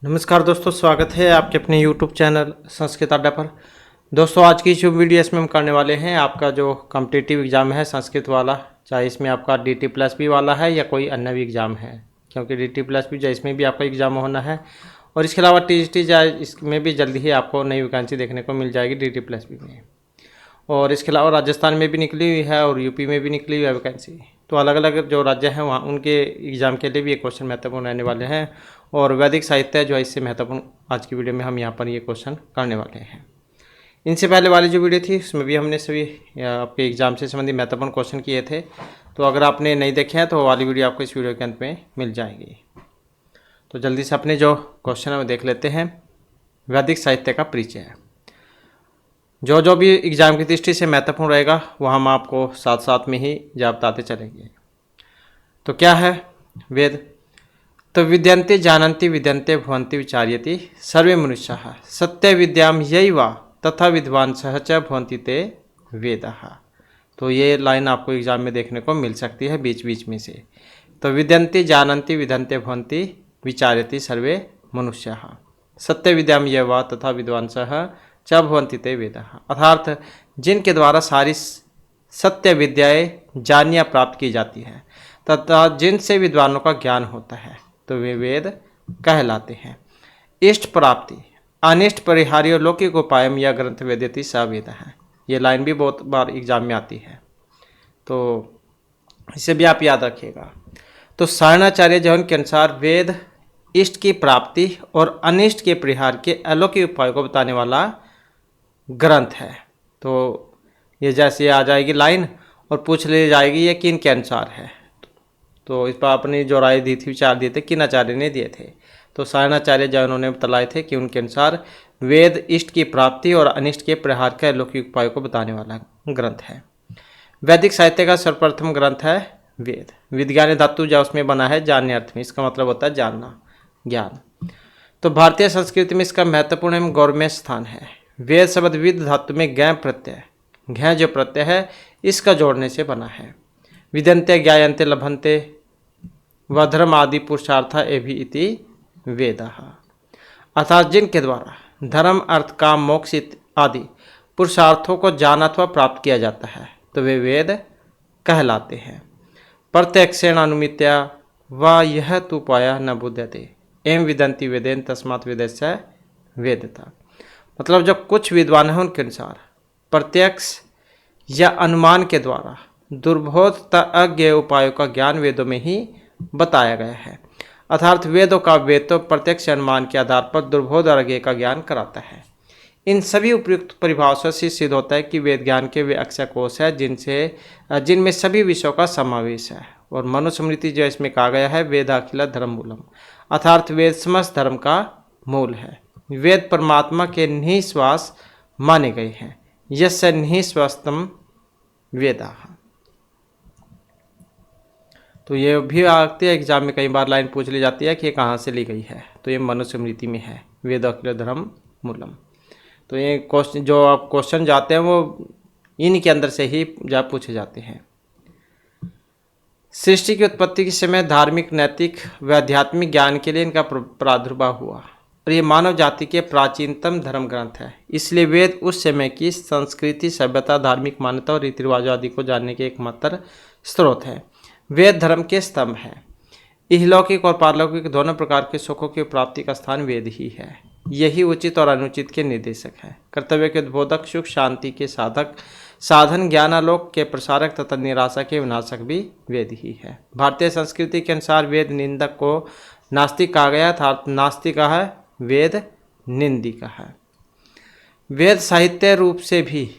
नमस्कार दोस्तों, स्वागत है आपके अपने YouTube चैनल संस्कृत अड्डा पर। दोस्तों, आज की जो वीडियो इसमें हम करने वाले हैं, आपका जो कॉम्पिटिटिव एग्ज़ाम है संस्कृत वाला, चाहे इसमें आपका DT+P वाला है या कोई अन्य भी एग्ज़ाम है, क्योंकि DT+P जो इसमें भी आपका एग्ज़ाम होना है। और इसके अलावा TGT चाहे इसमें भी जल्दी ही आपको नई वैकेंसी देखने को मिल जाएगी DT+P में। और इसके अलावा राजस्थान में भी निकली हुई है और यूपी में भी निकली हुई है वैकेंसी। तो अलग अलग जो राज्य हैं वहाँ उनके एग्ज़ाम के लिए भी ये क्वेश्चन महत्वपूर्ण रहने वाले हैं। और वैदिक साहित्य जो है इससे महत्वपूर्ण आज की वीडियो में हम यहाँ पर ये क्वेश्चन करने वाले हैं। इनसे पहले वाली जो वीडियो थी उसमें भी हमने सभी आपके एग्ज़ाम से संबंधित महत्वपूर्ण क्वेश्चन किए थे। तो अगर आपने नहीं देखे हैं तो वो वाली वीडियो आपको इस वीडियो के अंत में मिल जाएगी। तो जल्दी से अपने जो क्वेश्चन है वो देख लेते हैं। वैदिक साहित्य का परिचय, जो भी एग्ज़ाम की दृष्टि से महत्वपूर्ण रहेगा वो हम आपको साथ साथ में ही बताते चलेंगे। तो क्या है वेद? तो विद्यन्ते जानन्ति विद्यन्ते भवन्ति विचार्यति सर्वे मनुष्याः सत्य विद्याम यैव तथा विद्वांसः च भवन्ति ते वेदाः। तो ये लाइन आपको एग्जाम में देखने को मिल सकती है बीच बीच में से। तो विद्यन्ते जानन्ति विद्यन्ते भवन्ति विचार्यति सर्वे मनुष्याः सत्य विद्याम यैव तथा विद्वांसः च भवन्ति ते वेदाः। अर्थात जिनके द्वारा सारी सत्य विद्याएं जानिया प्राप्त की जाती है तथा जिनसे विद्वानों का ज्ञान होता है तो वे वेद कहलाते हैं। इष्ट प्राप्ति अनिष्ट परिहार्य लौकिक उपायम या ग्रंथ वेदति स वेद है। ये लाइन भी बहुत बार एग्जाम में आती है, तो इसे भी आप याद रखिएगा। तो सारणाचार्य जैन के अनुसार वेद इष्ट की प्राप्ति और अनिष्ट के परिहार के अलौकिक उपाय को बताने वाला ग्रंथ है। तो ये जैसे आ जाएगी लाइन और पूछ ली जाएगी ये किन के अनुसार है, तो इस पर अपनी जो राय दी थी, विचार दिए थे, किन आचार्य ने दिए थे। तो सारणाचार्य जो उन्होंने बतलाए थे कि उनके अनुसार वेद इष्ट की प्राप्ति और अनिष्ट के परिहार के अलौकिक उपाय को बताने वाला ग्रंथ है। वैदिक साहित्य का सर्वप्रथम ग्रंथ है वेद। विज्ञान धातु जो उसमें बना है जानने अर्थ में, इसका मतलब होता है जानना, ज्ञान। तो भारतीय संस्कृति में इसका महत्वपूर्ण एवं गौरवमय स्थान है। वेद शब्द विद धातु में ज्ञ प्रत्यय, घ जो प्रत्यय है इसका जोड़ने से बना है। विदन्ते ज्ञायन्ते लभन्ते व धर्म आदि पुरुषार्थ एवि इति वेदाः। अर्थात जिनके द्वारा धर्म अर्थ काम मोक्ष आदि पुरुषार्थों को जाना अथवा प्राप्त किया जाता है तो वे वेद कहलाते हैं। प्रत्यक्षेण अनुमित्या व यह तु उपायः न बुध्यते एवं विदन्ति वेदेन तस्मात् वेदस्य वेदता। मतलब जो कुछ विद्वान हैं उनके अनुसार प्रत्यक्ष या अनुमान के द्वारा दुर्बोध तथा अज्ञेय उपायों का ज्ञान वेदों में ही बताया गया है। अर्थात वेदों का वेद तो प्रत्यक्ष अनुमान के आधार पर दुर्बोध और अज्ञेय का ज्ञान कराता है। इन सभी उपयुक्त परिभाषाओं से सिद्ध होता है कि वेद ज्ञान के वे अक्षय कोश है जिनमें सभी विषयों का समावेश है। और मनुस्मृति जो इसमें कहा गया है वेद अखिल धर्म मूलम, अर्थात वेद समस्त धर्म का मूल है। वेद परमात्मा के निःश्वास माने गए हैं। यस्य निःश्वासतम वेदाः। तो ये भी आती है एग्जाम में, कई बार लाइन पूछ ली जाती है कि ये कहाँ से ली गई है, तो ये मनुस्मृति में है, वेद अखिल धर्म मूलम। तो ये क्वेश्चन जो आप क्वेश्चन जाते हैं वो इनके अंदर से ही जा पूछे जाते हैं। सृष्टि की उत्पत्ति के समय धार्मिक, नैतिक व आध्यात्मिक ज्ञान के लिए इनका प्रादुर्भाव हुआ और ये मानव जाति के प्राचीनतम धर्म ग्रंथ है। इसलिए वेद उस समय की संस्कृति, सभ्यता, धार्मिक मान्यता और रीति रिवाजों आदि को जानने के एकमात्र स्रोत है। वेद धर्म के स्तंभ है। इहलौकिक और पारलौकिक दोनों प्रकार के सुखों की प्राप्ति का स्थान वेद ही है। यही उचित और अनुचित के निर्देशक है। कर्तव्य के उद्बोधक, सुख शांति के साधक, साधन, ज्ञानालोक के प्रसारक तथा निराशा के विनाशक भी वेद ही है। भारतीय संस्कृति के अनुसार वेद निंदक को नास्तिक कहा गया था। नास्तिक का है वेद निंदी का है। वेद साहित्य रूप से भी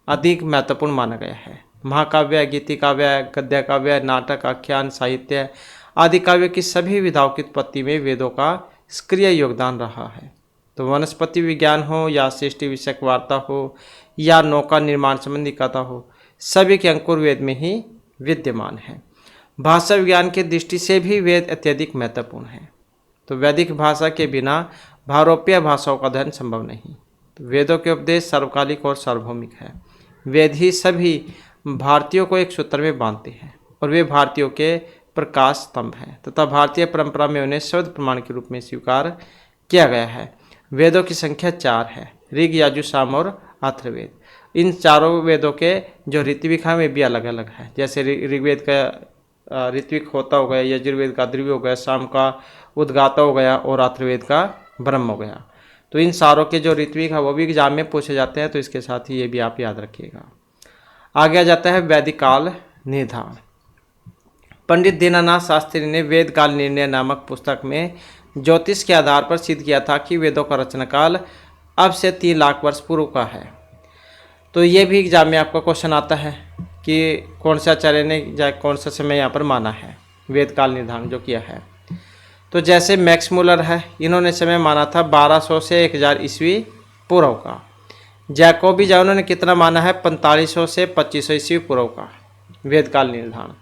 अधिक महत्वपूर्ण माना गया है। महाकाव्य, गीति काव्य, गद्य काव्य, नाटक, आख्यान, साहित्य आदि काव्य की सभी विधाओं की उत्पत्ति में वेदों का सक्रिय योगदान रहा है। तो वनस्पति विज्ञान हो या सृष्टि विषयक वार्ता हो या नौका निर्माण संबंधी कथा हो, सभी के अंकुर वेद में ही विद्यमान है। भाषा विज्ञान की दृष्टि से भी वेद अत्यधिक महत्वपूर्ण है। तो वैदिक भाषा के बिना भारोपीय भाषाओं का अध्ययन संभव नहीं। तो वेदों के उपदेश सर्वकालिक और सार्वभौमिक है। वेद ही सभी भारतीयों को एक सूत्र में बांधते हैं और वे भारतीयों के प्रकाश स्तंभ हैं तथा भारतीय परंपरा में उन्हें शब्द प्रमाण के रूप में स्वीकार किया गया है। वेदों की संख्या 4 है, ऋग, यजुर, साम और अथर्ववेद। इन चारों वेदों के जो ऋत्विक हैं वे भी अलग अलग है। जैसे ऋग्वेद का ऋत्विक होता हो गया, यजुर्वेद का द्रव्य हो गया, साम का उद्गाता हो गया और अथर्ववेद का ब्रह्म हो गया। तो इन सारों के जो ऋत्विक है वो भी एग्जाम में पूछे जाते हैं, तो इसके साथ ही ये भी आप याद रखिएगा। आगे आ जाता है वैदिक काल निर्धारण। पंडित दीनानाथ शास्त्री ने वेद काल निर्णय नामक पुस्तक में ज्योतिष के आधार पर सिद्ध किया था कि वेदों का रचना काल अब से 3 लाख वर्ष पूर्व का है। तो ये भी एग्जाम में आपका क्वेश्चन आता है कि कौन सा आचार्य ने कौन सा समय यहाँ पर माना है वेद काल निर्धारण जो किया है। तो जैसे मैक्स मुलर है, इन्होंने समय माना था 1200 से 1000 ईस्वी पूर्व का। जैकोबी उन्होंने कितना माना है 4500 से 2500 ईस्वी पूर्व का वेद काल निर्धारण।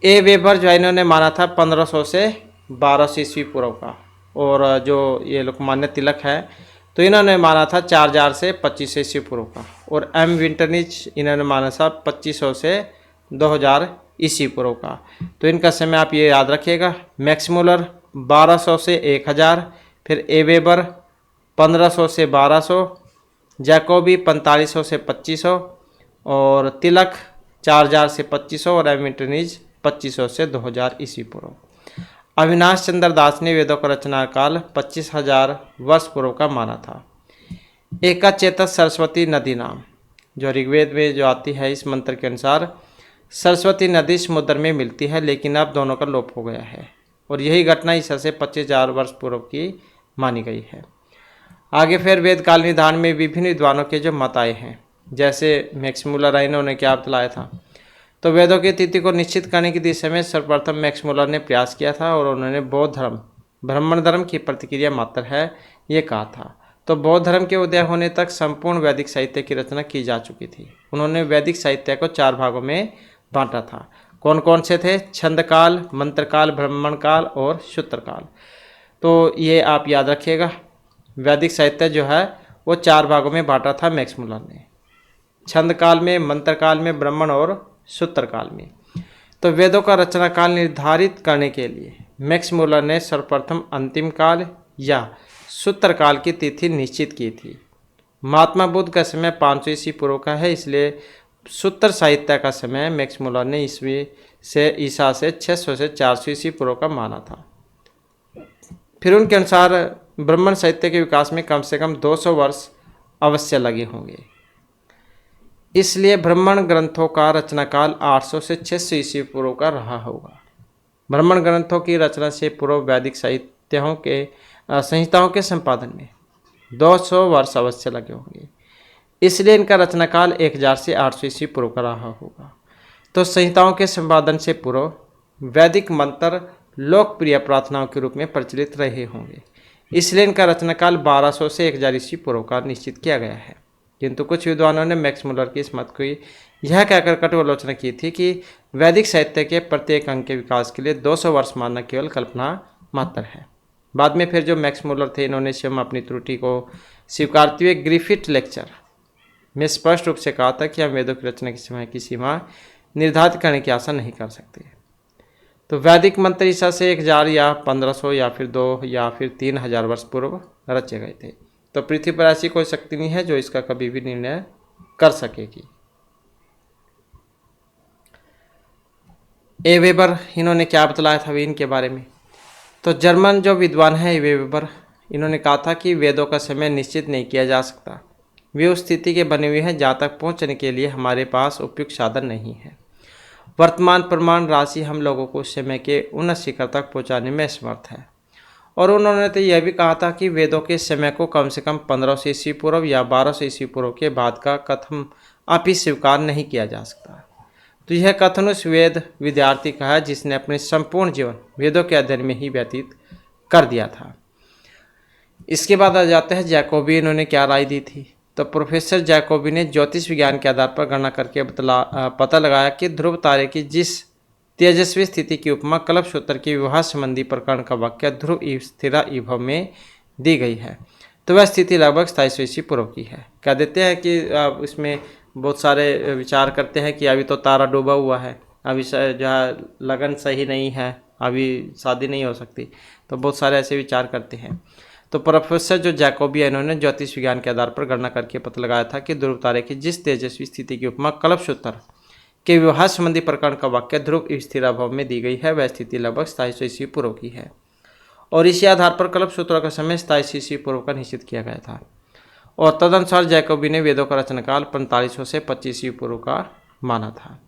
ए वेबर जो है इन्होंने माना था 1500 से 1200 ईस्वी पूर्व का। और जो ये लोकमान्य तिलक है तो इन्होंने माना था 4000 से 2500 ईस्वी पूर्व का। और एम विंटरनिच इन्होंने माना था 2500 से 2000 ईस्वी पूर्व का। तो इनका समय आप ये याद रखिएगा, मैक्स मुलर 1200 से 1000, फिर ए वेबर 1500 से 1200, जैकोबी 4500 से 2500 और तिलक 4000 से 2500 और एम विंटरनिच 2500 से 2000 ईस्वी पूर्व। अविनाश चंद्र दास ने वेदों का रचना काल 25,000 वर्ष पूर्व का माना था। एका चेतस सरस्वती नदी नाम जो ऋग्वेद में जो आती है, इस मंत्र के अनुसार सरस्वती नदी समुद्र में मिलती है, लेकिन अब दोनों का लोप हो गया है और यही घटना ईसा से 25,000 वर्ष पूर्व की मानी गई है। आगे फिर वेद काल निधान में विभिन्न विद्वानों के जो मत आए हैं, जैसे मैक्स मुलर इन्होंने क्या बतलाया था, तो वेदों की तिथि को निश्चित करने की दिशा में सर्वप्रथम मैक्स मुलर ने प्रयास किया था और उन्होंने बौद्ध धर्म ब्राह्मण धर्म की प्रतिक्रिया मात्र है ये कहा था। तो बौद्ध धर्म के उदय होने तक संपूर्ण वैदिक साहित्य की रचना की जा चुकी थी। उन्होंने वैदिक साहित्य को 4 भागों में बांटा था। कौन कौन से थे? छंदकाल, मंत्रकाल, ब्राह्मण काल और सूत्रकाल। तो ये आप याद रखिएगा, वैदिक साहित्य जो है वो 4 भागों में बांटा था मैक्स मुलर ने, छंदकाल में, मंत्रकाल में, ब्राह्मण और सूत्रकाल में। तो वेदों का रचना काल निर्धारित करने के लिए मैक्स मुलर ने सर्वप्रथम अंतिम काल या सूत्रकाल की तिथि निश्चित की थी। महात्मा बुद्ध का समय 500 ईस्वी पूर्व का है, इसलिए सूत्र साहित्य का समय मैक्स मुलर ने ईसा से 600 से 400 ईस्वी पूर्व का माना था। फिर उनके अनुसार ब्राह्मण साहित्य के विकास में कम से कम 200 वर्ष अवश्य लगे होंगे, इसलिए ब्राह्मण ग्रंथों का रचना काल 800 से 600 ईस्वी पूर्व का रहा होगा। ब्राह्मण ग्रंथों की रचना से पूर्व वैदिक साहित्यों के संहिताओं के संपादन में 200 वर्ष अवश्य लगे होंगे, इसलिए इनका रचना काल 1000 से 800 ईस्वी पूर्व का रहा होगा। तो संहिताओं के संपादन से पूर्व वैदिक मंत्र लोकप्रिय प्रार्थनाओं के रूप में प्रचलित रहे होंगे, इसलिए इनका रचना काल 1200 से 1000 ईस्वी पूर्व का निश्चित किया गया है। किंतु कुछ विद्वानों ने मैक्स मुलर की इस मत को यह कहकर कटु आलोचना की थी कि वैदिक साहित्य के प्रत्येक अंग के विकास के लिए 200 वर्ष मानना केवल कल्पना मात्र है। बाद में फिर जो मैक्स मुलर थे, इन्होंने स्वयं अपनी त्रुटि को स्वीकारते हुए ग्रिफिथ लेक्चर में स्पष्ट रूप से कहा था कि हम वेदों की रचना के समय की सीमा निर्धारित करने की आशा नहीं कर सकते। तो वैदिक मंत्र ईसा से 1000 या 1500 या फिर 2 या फिर 3000 वर्ष पूर्व रचे गए थे। तो पृथ्वी पर ऐसी कोई शक्ति नहीं है जो इसका कभी भी निर्णय कर सकेगी। ए वेबर इन्होंने क्या बतलाया था इनके बारे में, तो जर्मन जो विद्वान है ए वेबर, इन्होंने कहा था कि वेदों का समय निश्चित नहीं किया जा सकता। वे उस स्थिति के बने हुए हैं जहाँ तक पहुँचने के लिए हमारे पास उपयुक्त साधन नहीं है। वर्तमान प्रमाण राशि हम लोगों को समय के उन्नत शिखर तक पहुँचाने में असमर्थ है। और उन्होंने तो यह भी कहा था कि वेदों के समय को कम से कम 1500 ईस्वी पूर्व या 1200 ईस्वी पूर्व के बाद का कथन आप ही स्वीकार नहीं किया जा सकता। तो यह कथन उस वेद विद्यार्थी का है जिसने अपने संपूर्ण जीवन वेदों के अध्ययन में ही व्यतीत कर दिया था। इसके बाद आ जाते हैं जैकोबी, इन्होंने क्या राय दी थी। तो प्रोफेसर जैकोबी ने ज्योतिष विज्ञान के आधार पर गणना करके पता लगाया कि ध्रुव तारे की जिस तेजस्वी स्थिति की उपमा कल्पसूत्र के विवाह संबंधी प्रकरण का वाक्य ध्रुव इव स्थिरा इभव में दी गई है, तो वह स्थिति लगभग 2700 ईस्वी पूर्व की है। कह देते हैं कि इसमें बहुत सारे विचार करते हैं कि अभी तो तारा डूबा हुआ है, अभी जो है लगन सही नहीं है, अभी शादी नहीं हो सकती। तो बहुत सारे ऐसे विचार करते हैं। तो प्रोफेसर जो जैकोबी है, इन्होंने ज्योतिष विज्ञान के आधार पर गणना करके पता लगाया था कि ध्रुव तारे की जिस तेजस्वी स्थिति की उपमा कल्पसूत्र के विवाह संबंधी प्रकरण का वाक्य ध्रुव स्थिराभाव में दी गई है, वह स्थिति लगभग 2700 ईस्वी पूर्व की है। और इसी आधार पर कल्पसूत्र का समय 2700 ईस्वी पूर्व का निश्चित किया गया था। और तदनुसार जैकोबी ने वेदों का रचनाकाल 4500 से 25 ईस्वी पूर्व का माना था।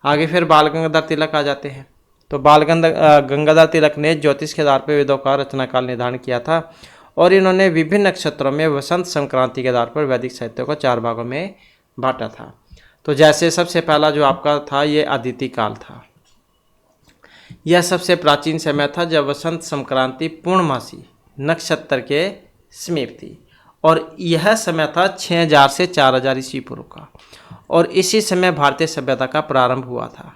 आगे फिर बाल गंगाधर तिलक आ जाते हैं। तो बाल गंगाधर तिलक ने ज्योतिष के आधार पर वेदों का रचनाकाल निर्धारण किया था और इन्होंने विभिन्न नक्षत्रों में वसंत संक्रांति के आधार पर वैदिक साहित्य को 4 भागों में बांटा था। तो जैसे सबसे पहला जो आपका था ये अदिति काल था। यह सबसे प्राचीन समय था जब वसंत संक्रांति पूर्णमासी नक्षत्र के समीप थी और यह समय था 6000 से 4000 ईस्वी पूर्व का और इसी समय भारतीय सभ्यता का प्रारंभ हुआ था।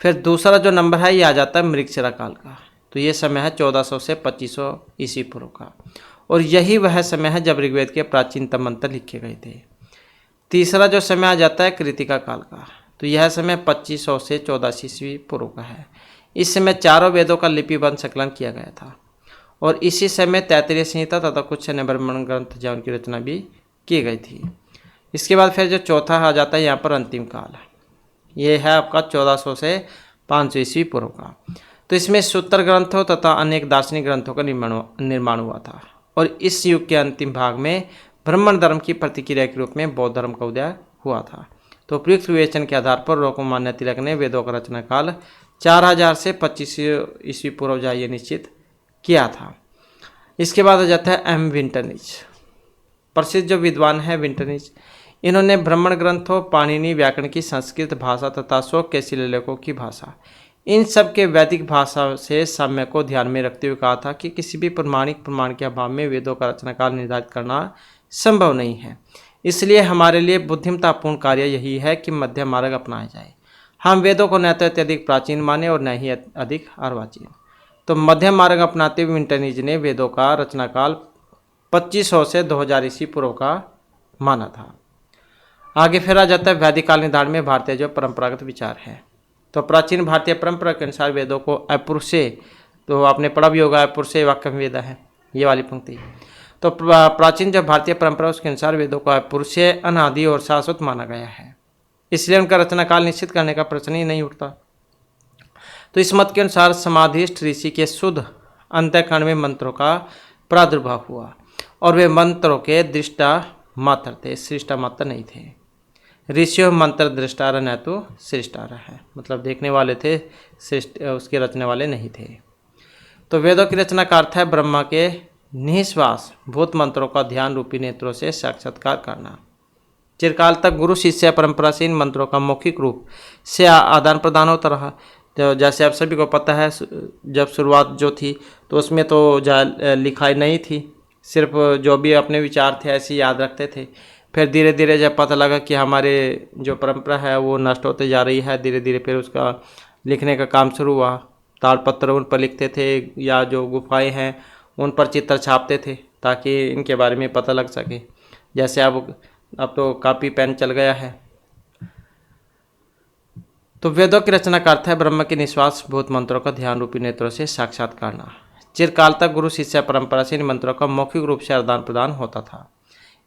फिर दूसरा जो नंबर है ये आ जाता है मृगशिरा काल का। तो ये समय है 1400 से 2500 ईस्वी पूर्व का और यही वह समय है जब ऋग्वेद के प्राचीनतम मंत्र लिखे गए थे। तीसरा जो समय आ जाता है कृतिका काल का। तो यह समय 2500 से 1400 ईस्वी पूर्व का है। इस समय चारों वेदों का लिपिबद्ध संकलन किया गया था और इसी समय तैत्तिरीय संहिता तथा कुछ अन्य ब्राह्मण ग्रंथ जैन की रचना भी की गई थी। इसके बाद फिर जो चौथा आ जाता है यहाँ पर अंतिम काल, ये है आपका 1400 से 500 ईस्वी पूर्व का। तो इसमें सूत्र ग्रंथों तथा अनेक दार्शनिक ग्रंथों का निर्माण हुआ था और इस युग के अंतिम भाग में ब्राह्मण धर्म की प्रतिक्रिया के रूप में बौद्ध धर्म का उदय हुआ था। तो उपयुक्त विवेचन के आधार पर लोकमान्य तिलक ने वेदों का रचना काल 4000 से 2500 ईस्वी पूर्व ये निश्चित किया था। इसके बाद आ जाता है एम विंटरनिच। प्रसिद्ध जो विद्वान है विंटरनिच, इन्होंने ब्राह्मण ग्रंथों, पाणिनि व्याकरण की संस्कृत भाषा तथा शोक के शिलालेखों की भाषा, इन सब के वैदिक भाषा से साम्य को ध्यान में रखते हुए कहा था कि किसी भी प्रमाणिक प्रमाण के अभाव में वेदों का रचनाकाल निर्धारित करना संभव नहीं है। इसलिए हमारे लिए बुद्धिमत्तापूर्ण कार्य यही है कि मध्य मार्ग अपनाया जाए। हम वेदों को न तो अत्यधिक प्राचीन माने और न ही अधिक अर्वाचीन। तो मध्य मार्ग अपनाते हुए विंटरनिच ने वेदों का रचनाकाल 2500 से 2000 ईस्वी पूर्व का माना था। आगे फिर आ जाता है वैदिक काल निर्धारण में भारतीय जो परंपरागत विचार है। तो प्राचीन भारतीय परंपरा के अनुसार वेदों को अपुरुषे, तो आपने पढ़ा भी होगा अपुरुषे वाक्यम वेद है ये वाली पंक्ति। तो प्राचीन जो भारतीय परंपरा उसके अनुसार वेदों को अपुरुषे, अनादि और शाश्वत माना गया है, इसलिए उनका रचनाकाल निश्चित करने का प्रश्न ही नहीं उठता। तो इस मत के अनुसार समाधिष्ठ ऋषि के शुद्ध अंतःकरण में मंत्रों का प्रादुर्भाव हुआ और वे मंत्रों के दृष्टा मात्र थे, सृष्टा मात्र नहीं थे। ऋषियों मंत्र दृष्टार न तो सृष्टार है, मतलब देखने वाले थे, उसके रचने वाले नहीं थे। तो वेदों की रचना का अर्थ है ब्रह्मा के निःश्वास भूत मंत्रों का ध्यान रूपी नेत्रों से साक्षात्कार करना। चिरकाल तक गुरु शिष्य परंपरा से इन मंत्रों का मौखिक रूप से आदान प्रदान होता रहा। तो जैसे आप सभी को पता है जब शुरुआत जो थी तो उसमें तो लिखाई नहीं थी, सिर्फ जो भी अपने विचार थे ऐसे याद रखते थे। फिर धीरे धीरे जब पता लगा कि हमारे जो परंपरा है वो नष्ट होते जा रही है, धीरे धीरे फिर उसका लिखने का काम शुरू हुआ। ताड़पत्र उन पर लिखते थे या जो गुफाएं हैं उन पर चित्र छापते थे ताकि इनके बारे में पता लग सके। जैसे अब तो कॉपी पेन चल गया है। तो वेदों की रचना का अर्थ है ब्रह्म के निश्वास भूत मंत्रों का ध्यान रूपी नेत्रों से साक्षात करना। चिरकाल तक गुरु शिष्य परंपरा से इन मंत्रों का मौखिक रूप से आदान प्रदान होता था।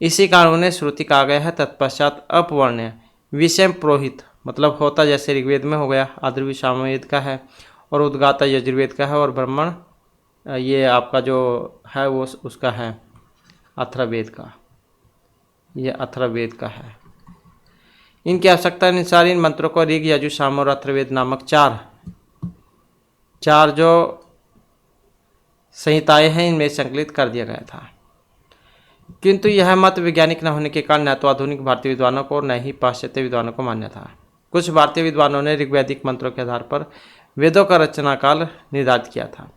इसी कारण उन्हें श्रुति कहा गया है। तत्पश्चात अपवर्ण्य विषम पुरोहित, मतलब होता जैसे ऋग्वेद में हो गया, आदिर्वेद सामवेद का है और उद्गाता यजुर्वेद का है और ब्राह्मण ये आपका जो है वो उसका है अथर्ववेद का, ये अथर्ववेद का है। इनकी आवश्यकता अनुसार इन मंत्रों को ऋग, यजु, साम और अथर्ववेद नामक चार जो संहिताएं हैं इनमें संकलित कर दिया गया था। किंतु यह मत वैज्ञानिक न होने के कारण न तो आधुनिक भारतीय विद्वानों को और न ही पाश्चात्य विद्वानों को मान्य था। कुछ भारतीय विद्वानों ने ऋग्वैदिक मंत्रों के आधार पर वेदों का रचनाकाल निर्धारित किया था।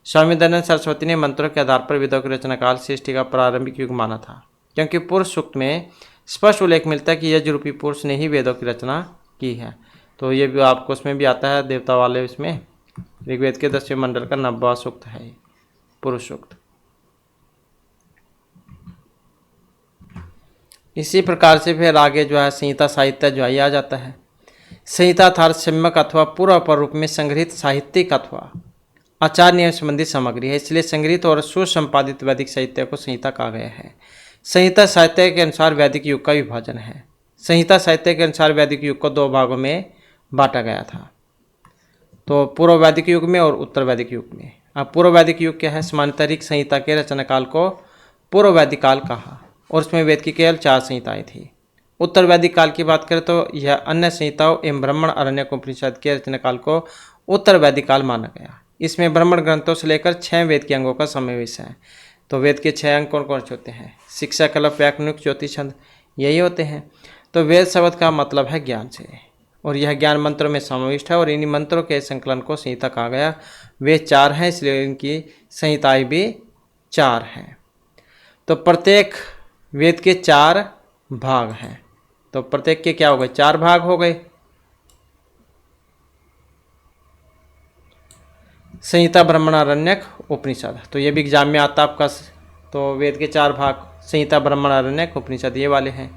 स्वामी दयानंद सरस्वती ने मंत्रों के आधार पर वेदों के रचनाकाल सृष्टि का प्रारंभिक युग माना था, क्योंकि पुरुष सूक्त में स्पष्ट उल्लेख मिलता है कि यज रूपी पुरुष ने ही वेदों की रचना की है। तो ये भी आपको उसमें भी आता है देवता वाले, उसमें ऋग्वेद के 10वें मंडल का 90वां सूक्त है पुरुष सूक्त। इसी प्रकार से फिर आगे जो है संहिता साहित्य जो है आ जाता है। संहिता अर्थात सम्यक अथवा पूर्व पर रूप में संग्रहित साहित्यिक अथवा आचार नियम संबंधी सामग्री है, इसलिए संग्रहित और सुसंपादित वैदिक साहित्य को संहिता कहा गया है। संहिता साहित्य के अनुसार वैदिक युग का विभाजन है। संहिता साहित्य के अनुसार वैदिक युग को दो भागों में बांटा गया था, तो पूर्व वैदिक युग में और उत्तर वैदिक युग में। अब पूर्व वैदिक युग क्या है? सामान्यतः ऋग संहिता के रचना काल को पूर्व वैदिक काल कहा और उसमें वेद की केवल 4 संहिताएं थी। उत्तर वैदिक काल की बात करें तो यह अन्य संहिताओं एवं ब्राह्मण आरण्यक उपनिषद के रचना काल को उत्तर वैदिक काल माना गया। इसमें ब्राह्मण ग्रंथों से लेकर 6 वेद के अंगों का समावेश है। तो वेद के 6 अंग कौन कौन से होते हैं? शिक्षा, कल्प, व्याकरण, ज्योतिष, छंद, यही होते हैं। तो वेद शब्द का मतलब है ज्ञान से, और यह ज्ञान मंत्रों में समाविष्ट है और इन्हीं मंत्रों के संकलन को संहिता कहा गया। वेद 4 हैं, इसलिए इनकी संहिताएं भी 4 हैं। तो प्रत्येक वेद के 4 भाग हैं, तो प्रत्येक के क्या हो गए? 4 भाग हो गए। संहिता, ब्राह्मण, आरण्यक, उपनिषद, तो ये भी एग्जाम में आता आपका। तो वेद के 4 भाग संहिता, ब्राह्मण, आरण्यक, उपनिषद ये वाले हैं।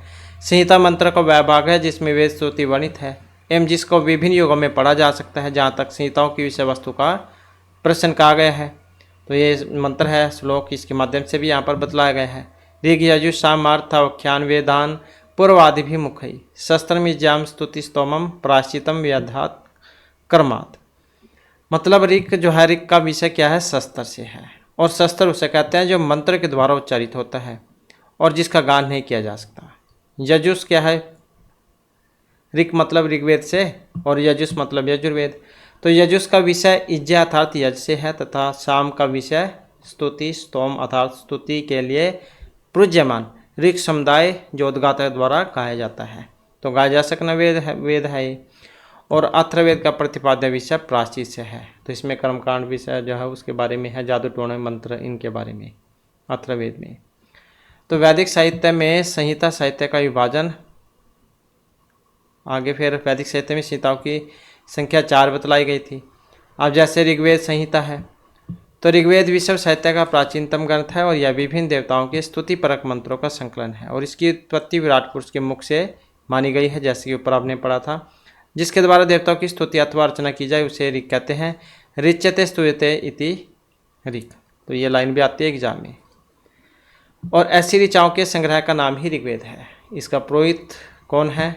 संहिता मंत्र का वह भाग है जिसमें वेद श्रुति वर्णित है एवं जिसको विभिन्न युगों में पढ़ा जा सकता है, जहाँ तक संहिताओं की विषय वस्तु का प्रश्न कहा गया है। तो ये मंत्र है, श्लोक इसके माध्यम से भी यहाँ पर बतलाया गया है। ऋग, यजुः, साम, अर्थाख्यान, वेदान, पूर्वादिभिमुखै शस्त्रमिज्याम स्तुति स्तोमम प्राश्चितम व्याधात कर्मात्। मतलब ऋग जो है, ऋग का विषय क्या है? शस्त्र से है, और शस्त्र उसे कहते हैं जो मंत्र के द्वारा उच्चारित होता है और जिसका गान नहीं किया जा सकता। यजुष क्या है? ऋग मतलब ऋग्वेद से और यजुष मतलब यजुर्वेद। तो यजुष का विषय इज्जा अर्थात यज से है तथा साम का विषय स्तुति, स्तोम अर्थात स्तुति के लिए पूज्यमान ऋग समुदाय जो उद्गाता द्वारा गाया जाता है। तो गाया जा सकना वेद है। और अथर्ववेद का प्रतिपाद्य विषय प्राश्चित से है, तो इसमें कर्मकांड विषय जो है उसके बारे में है, जादू टोने मंत्र इनके बारे में अथर्ववेद में। तो वैदिक साहित्य में संहिता साहित्य का विभाजन आगे, फिर वैदिक साहित्य में संहिताओं की संख्या 4 बतलाई गई थी। अब जैसे ऋग्वेद संहिता है, तो ऋग्वेद विश्व साहित्य का प्राचीनतम ग्रंथ है और यह विभिन्न देवताओं के स्तुतिपरक मंत्रों का संकलन है और इसकी उत्पत्ति विराट पुरुष के मुख से मानी गई है, जैसे कि ऊपर आपने पढ़ा था। जिसके द्वारा देवताओं की स्तुति अथवा अर्चना की जाए उसे ऋग कहते हैं। ऋच्यते स्तुयते इति ऋग, तो ये लाइन भी आती है एग्जाम में। और ऐसी ऋचाओं के संग्रह का नाम ही ऋग्वेद है। इसका पुरोहित कौन है?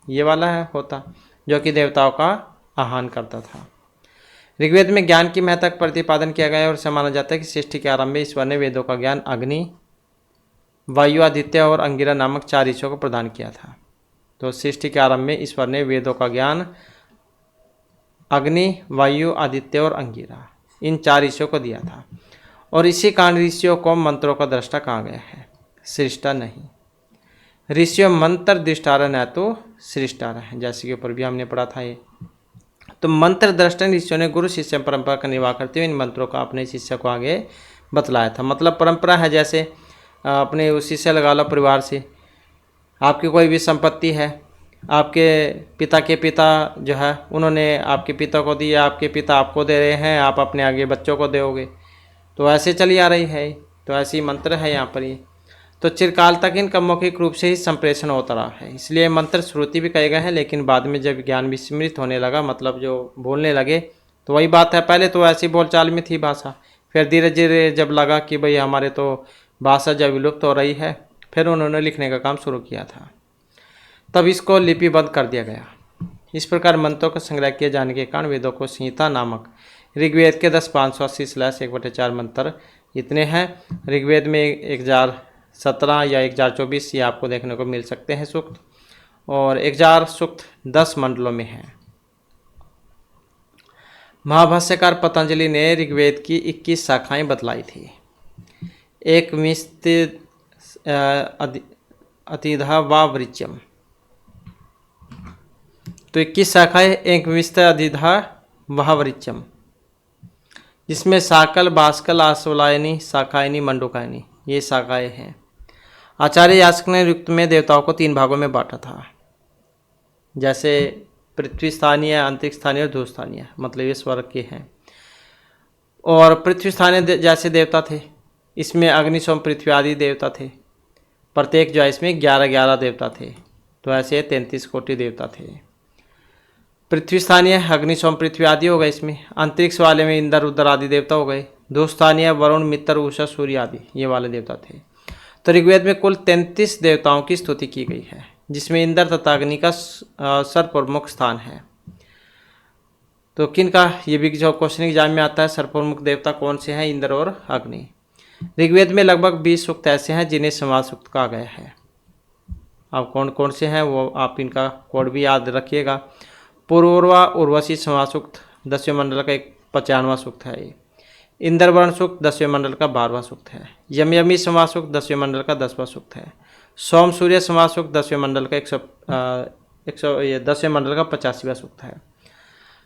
ये वाला है होता, जो कि देवताओं का आह्वान करता था। ऋग्वेद में ज्ञान की महत्ता का प्रतिपादन किया गया है और इसे माना जाता है कि सृष्टि के आरंभ में ईश्वर ने वेदों का ज्ञान अग्नि, वायु, आदित्य और अंगिरा नामक 4 ऋषियों को प्रदान किया था। तो सृष्टि के आरंभ में ईश्वर ने वेदों का ज्ञान अग्नि, वायु, आदित्य और अंगिरा इन 4 ऋषियों को दिया था और इसी कारण ऋषियों को मंत्रों का दृष्टा कहा गया है, सृष्टा नहीं। ऋषियों मंत्र दृष्टार न तो सृष्टार है, जैसे कि ऊपर भी हमने पढ़ा था ये। तो मंत्र दृष्टा ऋषियों ने गुरु शिष्य परंपरा का निर्वाह करते हुए इन मंत्रों का अपने शिष्य को आगे बतलाया था। मतलब परंपरा है, जैसे अपने उस शिष्य लगा लो परिवार से, आपकी कोई भी संपत्ति है, आपके पिता के पिता जो है उन्होंने आपके पिता को दी, आपके पिता आपको दे रहे हैं, आप अपने आगे बच्चों को दोगे, तो ऐसे चली आ रही है। तो ऐसी मंत्र है यहाँ पर ये। तो चिरकाल तक इनका मौखिक रूप से ही संप्रेषण होता रहा है, इसलिए मंत्र श्रुति भी कहे गए हैं। लेकिन बाद में जब ज्ञान विस्मृत होने लगा, मतलब जो बोलने लगे, तो वही बात है, पहले तो ऐसी बोलचाल में थी भाषा, फिर धीरे धीरे जब लगा कि भाई हमारे तो भाषा जब विलुप्त हो रही है, फिर उन्होंने लिखने का काम शुरू किया था, तब इसको लिपिबद्ध कर दिया गया। इस प्रकार मंत्रों का संग्रह किए जाने के कारण वेदों को संहिता नामक ऋग्वेद के 10,580/1/4 मंत्र इतने हैं। ऋग्वेद में 1017 या 1024 ये आपको देखने को मिल सकते हैं सूक्त, और 1000 सूक्त 10 मंडलों में हैं। महाभाष्यकार पतंजलि ने ऋग्वेद की 21 शाखाएं बतलाई थी। एक विस्तृत अतिधा वा वृच्यम, तो 21 शाखाएं, एक विस्तृत अधिधा वह वृच्यम, जिसमें साकल, बास्कल, आश्वलायनी, शाखायनी, मंडूकायनी ये शाखाएं हैं। आचार्य यास्क ने युक्त में देवताओं को 3 भागों में बांटा था, जैसे पृथ्वी स्थानीय, अंतरिक्ष स्थानीय और धूल स्थानीय, मतलब ये स्वर्ग के हैं। और पृथ्वी स्थानीय जैसे देवता थे, इसमें अग्नि, सोम, पृथ्वी आदि देवता थे। प्रत्येक जो है इसमें 11-11 देवता थे, तो ऐसे 33 कोटि देवता थे। पृथ्वी स्थानीय अग्नि सोम पृथ्वी आदि हो गए इसमें। अंतरिक्ष वाले में इंद्र रुद्र आदि देवता हो गए। दो स्थानीय वरुण मित्र उषा सूर्य आदि ये वाले देवता थे। तो ऋग्वेद में कुल 33 देवताओं की स्तुति की गई है, जिसमें इंद्र तथा अग्नि का सर्वप्रमुख स्थान है। तो किन का ये भी जो क्वेश्चन एग्जाम में आता है, सर्वप्रमुख देवता कौन से हैं, इंद्र और अग्नि। ऋग्वेद में लगभग 20 सूक्त ऐसे हैं जिन्हें संवाद सूक्त कहा गया है। अब कौन कौन से हैं वो आप इनका कोड भी याद रखिएगा। पूर्वा उर्वशी संवाद सूक्त 10वें मंडल का 95वां सूक्त है ये। इंद्रवर्ण सूक्त 10वें मंडल का 12वां सूक्त है। यमयमी संवाद सूक्त 10वें मंडल का 10वां सूक्त है। सोम सूर्य संवाद सूक्त 10वें मंडल का 10वें मंडल का 85वां सूक्त है।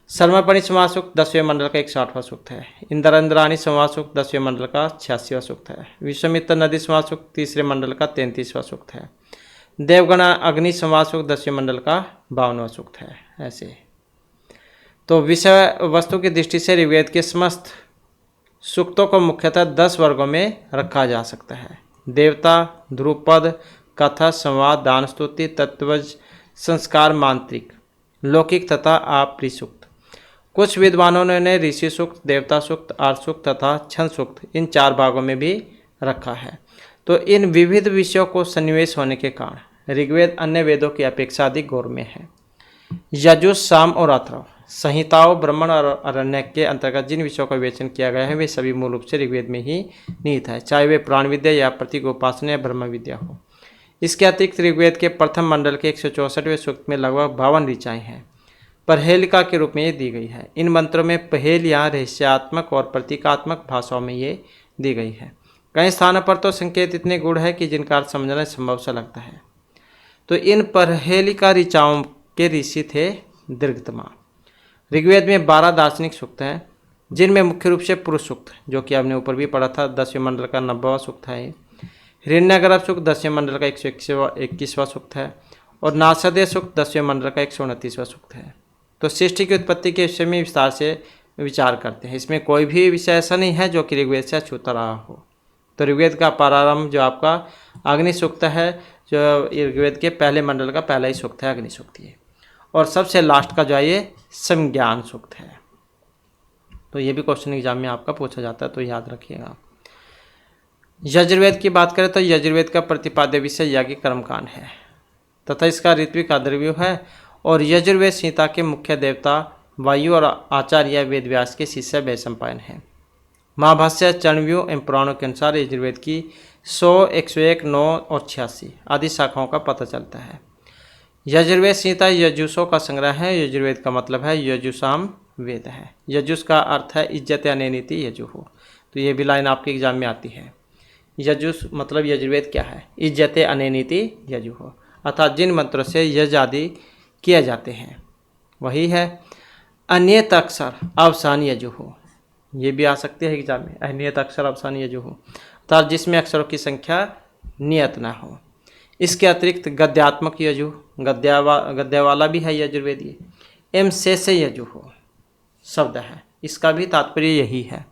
सर्वपणि संवाद सूक्त 10वें मंडल का 108वां सूक्त है। इंद्राणी संवाद सूक्त 10वें मंडल का 86वां सूक्त है। विश्वामित्र नदी संवाद सूक्त 3रे मंडल का 33वां सूक्त है। देवगण अग्नि संवाद सूक्त 10वें मंडल का 52वां सूक्त है। ऐसे तो विषय वस्तु की दृष्टि से ऋग्वेद के समस्त सूक्तों को मुख्यतः 10 वर्गों में रखा जा सकता है। देवता, ध्रुपद, कथा, संवाद, दान स्तुति, तत्वज, संस्कार, मांत्रिक, लौकिक तथा आपरी सूक्त। कुछ विद्वानों ने ऋषि सूक्त, देवता सूक्त, आर्थ सूक्त तथा छंद सूक्त इन 4 भागों में भी रखा है। तो इन विविध विषयों को सन्निवेश होने के कारण ऋग्वेद अन्य वेदों की अपेक्षा अधिक गौरव है। यजुः, साम और अथर्व संहिताओं, ब्राह्मण और अरण्यक के अंतर्गत जिन विषयों का विवेचन किया गया है वे सभी मूल रूप से ऋग्वेद में ही निहित है, चाहे वे प्राण विद्या या प्रतीक उपासना या ब्रह्म विद्या हो। इसके अतिरिक्त ऋग्वेद के प्रथम मंडल के 164वें सूक्त में लगभग 52 ऋचाएँ हैं, परहेलिका के रूप में ये दी गई है। इन मंत्रों में पहेलियाँ रहस्यात्मक और प्रतीकात्मक भाषाओं में ये दी गई है। कई स्थानों पर तो संकेत इतने गूढ़ है कि जिनका अर्थ समझना संभव सा लगता है। तो इन परहेलिका ऋचाओं के ऋषि थे दीर्घतमा। ऋग्वेद में 12 दार्शनिक सूक्त हैं, जिनमें मुख्य रूप से पुरुष सूक्त, जो कि आपने ऊपर भी पढ़ा था, 10वें मंडल का 90वां सूक्त है। हिरण्यगर्भ सूक्त 10वें मंडल का 121वां सूक्त है और नासदेय सूक्त 10वें मंडल का 129वां सूक्त है। तो सृष्टि की उत्पत्ति के विषय में विस्तार से विचार करते हैं। इसमें कोई भी विषय ऐसा नहीं है जो कि ऋग्वेद से अछूता रहा हो। तो ऋग्वेद का प्रारंभ जो आपका अग्नि सूक्त है, जो ऋग्वेद के पहले मंडल का पहला ही सूक्त है, अग्नि सूक्त ये, और सबसे लास्ट का जो है ये संज्ञान सूक्त है। तो ये भी क्वेश्चन एग्जाम में आपका पूछा जाता है, तो याद रखिएगा। यजुर्वेद की बात करें तो यजुर्वेद का प्रतिपाद्य विषय याज्ञिक कर्मकांड है तथा इसका ऋत्विक आदर्व्यूह है। और यजुर्वेद संहिता के मुख्य देवता वायु और आचार्य वेदव्यास के शिष्य वैशंपायन हैं। महाभाष्य, चरणव्यूह एवं पुराणों के अनुसार यजुर्वेद की 100, 101, 9 और 86 आदि शाखाओं का पता चलता है। यजुर्वेद संहिता यजुषों का संग्रह है। यजुर्वेद का मतलब है यजुषाम वेद है। यजुष का अर्थ है इज्जत अनेनीति यजुः। तो ये भी लाइन आपके एग्जाम में आती है। यजुष मतलब यजुर्वेद क्या है, इज्जत अनेनीति यजुः, अर्थात जिन मंत्रों से यज आदि किए जाते हैं वही है। अनियत अक्षर अवसान यजुः, ये भी आ सकती है एग्जाम में, अनियत अक्षर अवसान यजुः, अर्थात जिसमें अक्षरों की संख्या नियत ना हो। इसके अतिरिक्त गद्यात्मक यजुः, गद्य वाला भी है यजुर्वेद ये। एम शेष यजुः शब्द है, इसका भी तात्पर्य यही है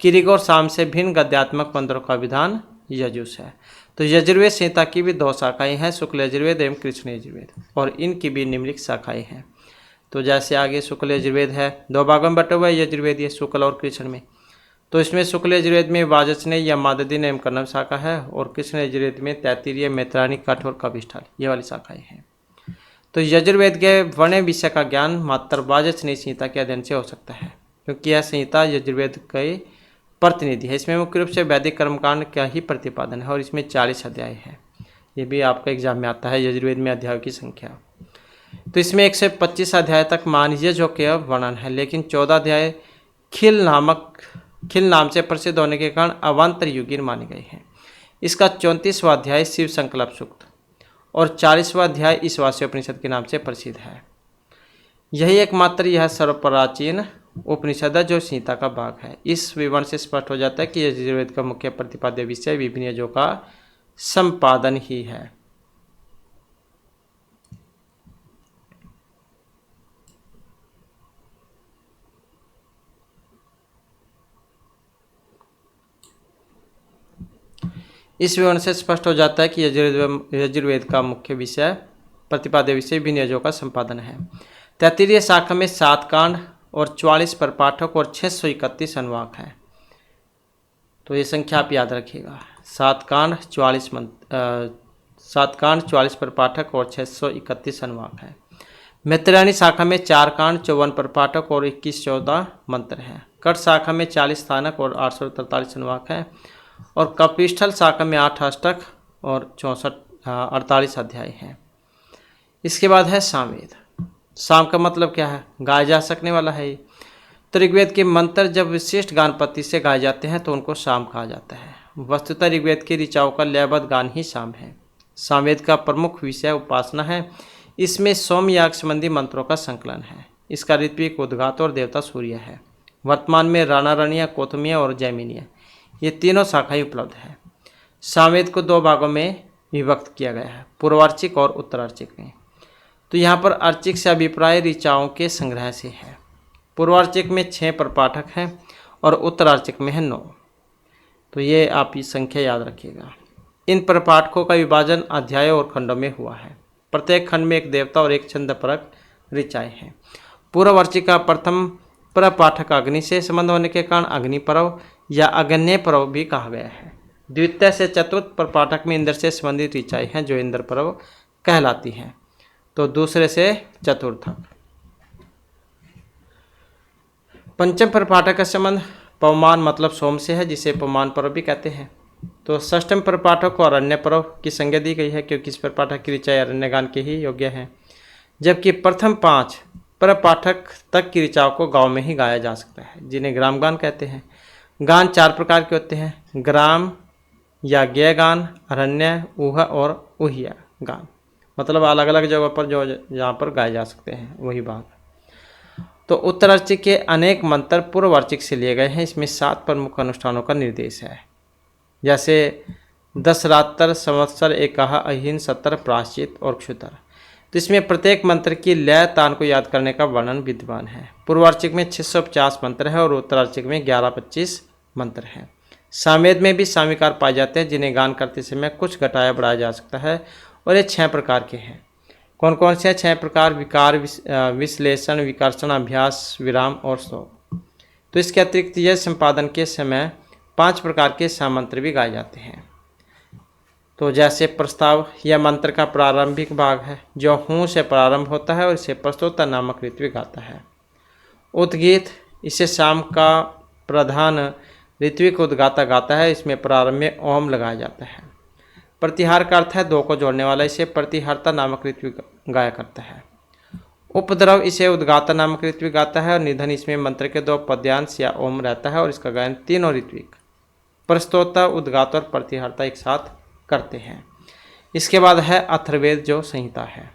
कि ऋग और साम से भिन्न गद्यात्मक मंत्रों का विधान यजुष है। तो यजुर्वेद संहिता की भी 2 शाखाएं हैं, शुक्ल यजुर्वेद एवं कृष्ण यजुर्वेद, और इनकी भी निम्नलिखित शाखाएं हैं। तो जैसे आगे शुक्ल यजुर्वेद है, 2 भागों में बटा हुआ है यजुर्वेद ये, शुक्ल और कृष्ण में। तो इसमें शुक्ल यजुर्वेद में वाजसनेय या माददीन एवं कर्णव शाखा है, और कृष्ण यजुर्वेद में तैत्तिरीय, मैत्रायणी, कठोर, कविष्ठाल ये वाली शाखाएं हैं। तो यजुर्वेद के वर्ण विषय का ज्ञान मात्र वाजसनेय संहिता के अध्ययन से हो सकता है, क्योंकि यह संहिता यजुर्वेद के प्रतिनिधि है। इसमें मुख्य रूप से वैदिक कर्मकांड का ही प्रतिपादन है और इसमें 40 अध्याय है। ये भी आपका एग्जाम में आता है, यजुर्वेद में अध्यायों की संख्या। तो इसमें 125 अध्याय तक मानवीय जो के वर्णन है, लेकिन 14 अध्याय खिल नाम से प्रसिद्ध होने के कारण अवान्तर युगीन माने गए हैं। इसका 34वां अध्याय शिव संकल्प सूक्त और 40वां अध्याय ईशावास्योपनिषद के नाम से प्रसिद्ध है। यही एकमात्र यह सर्वप्राचीन उपनिषद है जो संहिता का भाग है। इस विवरण से स्पष्ट हो जाता है कि यजुर्वेद का मुख्य प्रतिपाद्य विषय विभिन्न यजों का संपादन ही है। इस विवरण से स्पष्ट हो जाता है कि यजुर्वेद का मुख्य विषय प्रतिपाद्य विषय विभिन्न यजों का संपादन है। तैत्तिरीय शाखा में 7 कांड और 44 प्रपाठक और 631 अनुवाक हैं। तो ये संख्या आप याद रखिएगा, 7 कांड 44 प्रपाठक और 631 अनुवाक हैं। मैत्रेयणी शाखा में 4 कांड 54 प्रपाठक और 21-14 मंत्र हैं। कट शाखा में 40 स्थानक और 843 अनुवाक हैं। और कपिस्थल शाखा में 8 अष्टक और 48 अध्याय हैं। इसके बाद है सामवेद। साम का मतलब क्या है? गाया जा सकने वाला है। तो ऋग्वेद के मंत्र जब विशिष्ट गान पद्धति से गाए जाते हैं तो उनको साम कहा जाता है। वस्तुतः ऋग्वेद की ऋचाओं का लयबद्ध गान ही साम है। सामवेद का प्रमुख विषय उपासना है। इसमें सोम याग संबंधी मंत्रों का संकलन है। इसका ऋत्विक उद्गात और देवता सूर्य है। वर्तमान में राणारणीय, कौतमीय और जैमिनीय ये तीनों शाखाएं उपलब्ध है। सामवेद को 2 भागों में विभक्त किया गया है, पूर्वार्चिक और उत्तरार्चिक में। तो यहाँ पर अर्चिक से अभिप्राय ऋचाओं के संग्रह से है। पूर्वार्चिक में 6 प्रपाठक हैं और उत्तरार्चिक में है 9। तो ये आप ये संख्या याद रखिएगा। इन प्रपाठकों का विभाजन अध्यायों और खंडों में हुआ है। प्रत्येक खंड में एक देवता और एक छंदपरक ऋचाएँ हैं। पूर्वार्चिक का प्रथम प्रपाठक अग्नि से संबंध होने के कारण अग्नि पर्व या अग्न्य पर्व भी कहा गया है। द्वितीय से चतुर्थ प्रपाठक में इंद्र से संबंधित ऋचाएँ हैं जो इंद्र पर्व कहलाती हैं। तो दूसरे से चतुर्थ। पंचम प्रपाठक का संबंध पवमान मतलब सोम से है, जिसे पवमान पर्व भी कहते हैं। तो षष्ठम प्रपाठक को अरण्य पर्व की संज्ञा दी गई है, क्योंकि इस प्रपाठक की ऋचाएँ अरण्य गान के ही योग्य हैं। जबकि प्रथम 5 प्रपाठक तक की ऋचाओं को गाँव में ही गाया जा सकता है, जिन्हें ग्राम गान कहते हैं। गान 4 प्रकार के होते हैं, ग्राम या ज्ञ गान, अरण्य, ऊह और ऊहिया गान। मतलब अलग अलग जगहों पर जो जहाँ पर गाए जा सकते हैं वही भाग। तो उत्तरार्चिक के अनेक मंत्र पूर्वार्चिक से लिए गए हैं। इसमें 7 प्रमुख अनुष्ठानों का निर्देश है, जैसे दशरात्र, संवत्सर, एकाह, अहिन, 70, प्रायश्चित और क्षुतर। तो इसमें प्रत्येक मंत्र की लय तान को याद करने का वर्णन विद्यमान है। पूर्वार्चिक में 650 मंत्र है और उत्तरार्चिक में 11-25 मंत्र हैं। सामवेद में भी सामीकार पाए जाते हैं, जिन्हें गान करते समय कुछ घटाया बढ़ाया जा सकता है, और ये 6 प्रकार के हैं। कौन कौन से हैं 6 प्रकार? विकार, विश्लेषण, विकर्षण, अभ्यास, विराम और श्लोक। तो इसके अतिरिक्त यह संपादन के समय 5 प्रकार के सामंत्र भी गाए जाते हैं। तो जैसे प्रस्ताव यह मंत्र का प्रारंभिक भाग है, जो हूँ से प्रारंभ होता है और इसे प्रस्तोता नामक ऋत्विक गाता है। उद्गीत इसे शाम का प्रधान ऋत्विक उद्गाता गाता है। इसमें प्रारंभ में ओम लगाया जाता है। प्रतिहार का अर्थ है 2 को जोड़ने वाला, इसे प्रतिहारता नामक ऋत्विक गाया करता है। उपद्रव इसे उद्गाता नामक ऋत्विक गाता है और निधन इसमें मंत्र के 2 पद्यांश या ओम रहता है और इसका गायन तीनों ऋत्विक प्रस्तोता, उद्गात और प्रतिहारता एक साथ करते हैं। इसके बाद है अथर्ववेद जो संहिता है।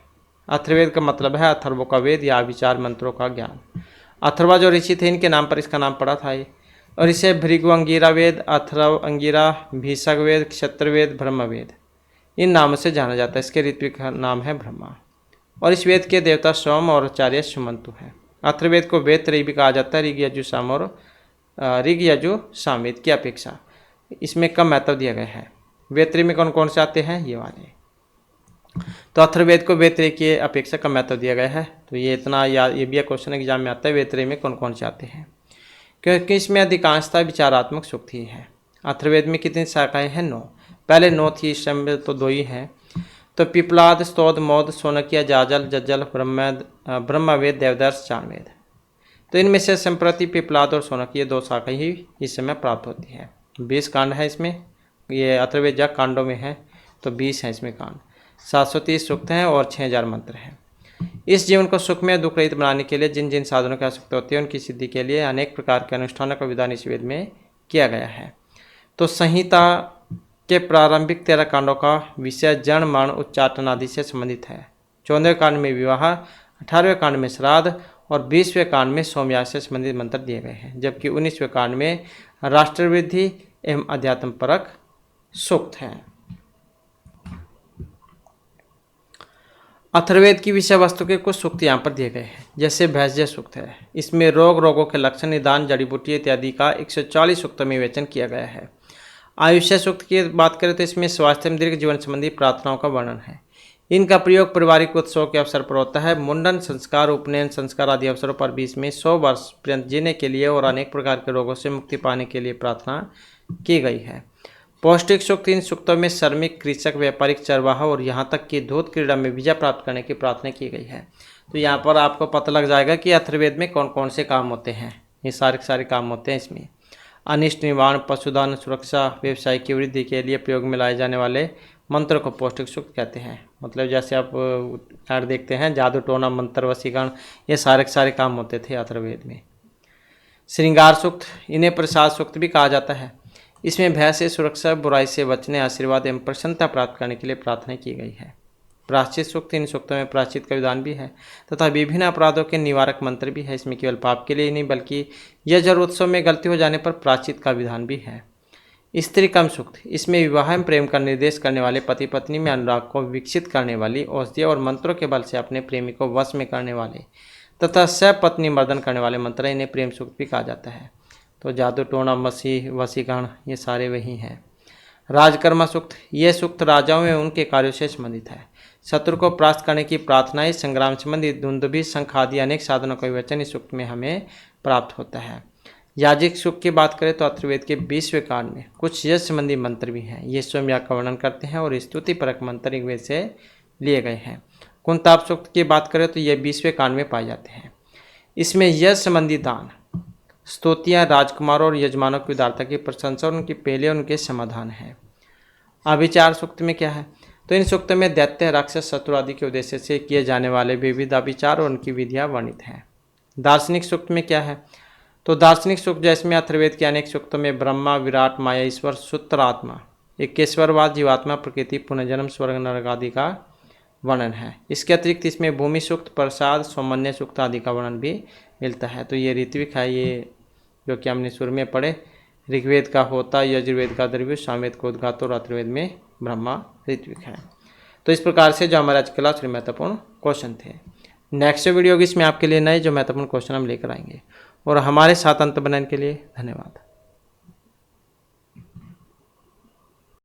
अथर्ववेद का मतलब है अथर्वों का वेद या विचार मंत्रों का ज्ञान। अथर्वा जो ऋषि थे इनके नाम पर इसका नाम पड़ा था ये। और इसे भृगु अंगिरा वेद, अथर्व अंगिरा, भीषक वेद, क्षत्रवेद, ब्रह्मवेद इन नामों से जाना जाता है। इसके ऋत्विक का नाम है ब्रह्मा और इस वेद के देवता सोम और आचार्य सुमंतु हैं। अथर्ववेद को वेद त्रयी भी कहा जाता है। ऋग, यजु, साम और ऋग, यजु, सामवेद की अपेक्षा इसमें कम महत्व दिया गया है। वेद त्रयी में कौन कौन से आते हैं? ये वाले। तो अथर्ववेद को वेद त्रयी की अपेक्षा कम महत्व दिया गया है। तो ये इतना याद, ये भी क्वेश्चन एग्जाम में आता है, वेद त्रयी में कौन कौन से आते हैं, क्योंकि इसमें अधिकांशतः विचारात्मक सूक्त ही है। अथर्ववेद में कितनी शाखाएं हैं? 9। पहले 9 थी, इस समय तो 2 ही हैं। तो पिपलाद, स्तोद, मौद, सोनकिया, जाजल, जज्जल, ब्रह्मवेद, देवदर्श, चाणवेद। तो इनमें से संप्रति पिपलाद और सोनकिया 2 शाखाएं ही इस समय प्राप्त होती है। 20 कांड है इसमें, ये अथर्ववेद जब कांडों में है तो 20 हैं इसमें कांड। 730 सूक्त हैं और 6000 मंत्र हैं। इस जीवन को सुखमय दुख रहित बनाने के लिए जिन जिन साधनों की आवश्यकता होती है उनकी सिद्धि के लिए अनेक प्रकार के अनुष्ठानों का विधान इस वेद में किया गया है। तो संहिता के प्रारंभिक 13 कांडों का विषय जन, मरण, उच्चाटन आदि से संबंधित है। 14वें कांड में विवाह, 18वें कांड में श्राद्ध और 20वें कांड में सोमयाग से संबंधित मंत्र दिए गए हैं। जबकि 19वें कांड में राष्ट्रवृद्धि एवं अध्यात्म परक सूक्त हैं। अथर्ववेद की विषय वस्तु के कुछ सूक्त यहाँ पर दिए गए हैं, जैसे भैंसजय सूक्त है। इसमें रोग, रोगों के लक्षण, निदान, जड़ी बूटी इत्यादि का 140 सूक्तों में विवेचन किया गया है। आयुष्य सूक्त की बात करें तो इसमें स्वास्थ्य एवं दीर्घ जीवन संबंधी प्रार्थनाओं का वर्णन है। इनका प्रयोग पारिवारिक उत्सव के अवसर पर होता है। मुंडन संस्कार, उपनयन संस्कार आदि अवसरों पर बीच में 100 वर्ष पर्यंत जीने के लिए और अनेक प्रकार के रोगों से मुक्ति पाने के लिए प्रार्थना की गई है। पौष्टिक सूक्त, इन सूक्तों में श्रमिक, कृषक, व्यापारिक, चरवाहा और यहाँ तक कि दूध क्रीड़ा में विजय प्राप्त करने की प्रार्थना की गई है। तो यहाँ पर आपको पता लग जाएगा कि अथर्ववेद में कौन कौन से काम होते हैं। ये सारे काम होते हैं इसमें। अनिष्ट निवारण, पशुधन सुरक्षा, व्यवसाय की वृद्धि के लिए प्रयोग में लाए जाने वाले मंत्र को पौष्टिक सूक्त कहते हैं। मतलब जैसे आप ऐड देखते हैं, जादू टोना, मंत्र, वशीकरण, ये सारे काम होते थे अथर्ववेद में। श्रृंगार सूक्त, इन्हें प्रसाद सूक्त भी कहा जाता है। इसमें भय से सुरक्षा, बुराई से बचने, आशीर्वाद एवं प्रसन्नता प्राप्त करने के लिए प्रार्थना की गई है। प्रायश्चित सूक्त, इन सूक्तों में प्रायश्चित का विधान भी है तथा विभिन्न अपराधों के निवारक मंत्र भी है। इसमें केवल पाप के लिए नहीं बल्कि यह जर उत्सव में गलती हो जाने पर प्रायश्चित का विधान भी है। स्त्री कम सूक्त, इसमें विवाह में प्रेम का निर्देश करने वाले, पति पत्नी में अनुराग को विकसित करने वाली, औषधि और मंत्रों के बल से अपने प्रेमी को वश में करने वाले तथा सपत्नी मर्दन करने वाले मंत्र, इन्हें प्रेम सूक्त भी कहा जाता है। तो जादू टोना, वशीकरण, ये सारे वही हैं। राजकर्मा सूक्त, ये सूक्त राजाओं में उनके कार्यों से संबंधित है। शत्रु को परास्त करने की प्रार्थनाएं, संग्राम संबंधी दुंदुभि, शंख आदि अनेक साधनों का विवचन इस सूक्त में हमें प्राप्त होता है। याजिक सूक्त की बात करें तो अथर्ववेद के 20वें कांड में कुछ यश संबंधी मंत्र भी हैं। ये स्वयं का वर्णन करते हैं और स्तुति परक मंत्र ऋग्वेद से लिए गए हैं। कुंताप सूक्त की बात करें तो ये 20वें कांड में पाए जाते हैं। इसमें यश संबंधी दान, स्तुतियाँ, राजकुमारों और यजमानों की उदारता की प्रशंसा और उनकी पहले उनके समाधान है। अभिचार सूक्त में क्या है? तो इन सूक्तों में दैत्य, राक्षस, शत्रु आदि के उद्देश्य से किए जाने वाले विविध अभिचार और उनकी विधियाँ वर्णित हैं। दार्शनिक सूक्त में क्या है? तो दार्शनिक सूक्त जिसमें अथर्ववेद के अनेक सूक्तों में ब्रह्मा, विराट, माया, ईश्वर, सूत्र, आत्मा, एकेश्वरवाद, जीवात्मा, प्रकृति, पुनर्जन्म, स्वर्ग, नरक आदि का वर्णन है। इसके अतिरिक्त इसमें भूमि सूक्त, प्रसाद, सौमन्य सूक्त आदि का वर्णन भी मिलता है। तो ये ऋत्विक है, ये जो कि हमने शुरू में पढ़े। ऋग्वेद का होता, यजुर्वेद का द्रव्य, सामवेद का उद्गात और अथर्ववेद में ब्रह्मा ऋत्विक है। तो इस प्रकार से जो हमारे आज क्लास में महत्वपूर्ण क्वेश्चन थे। नेक्स्ट वीडियो की इसमें आपके लिए नए जो महत्वपूर्ण क्वेश्चन हम लेकर आएंगे। और हमारे साथ अंत बनाने के लिए धन्यवाद।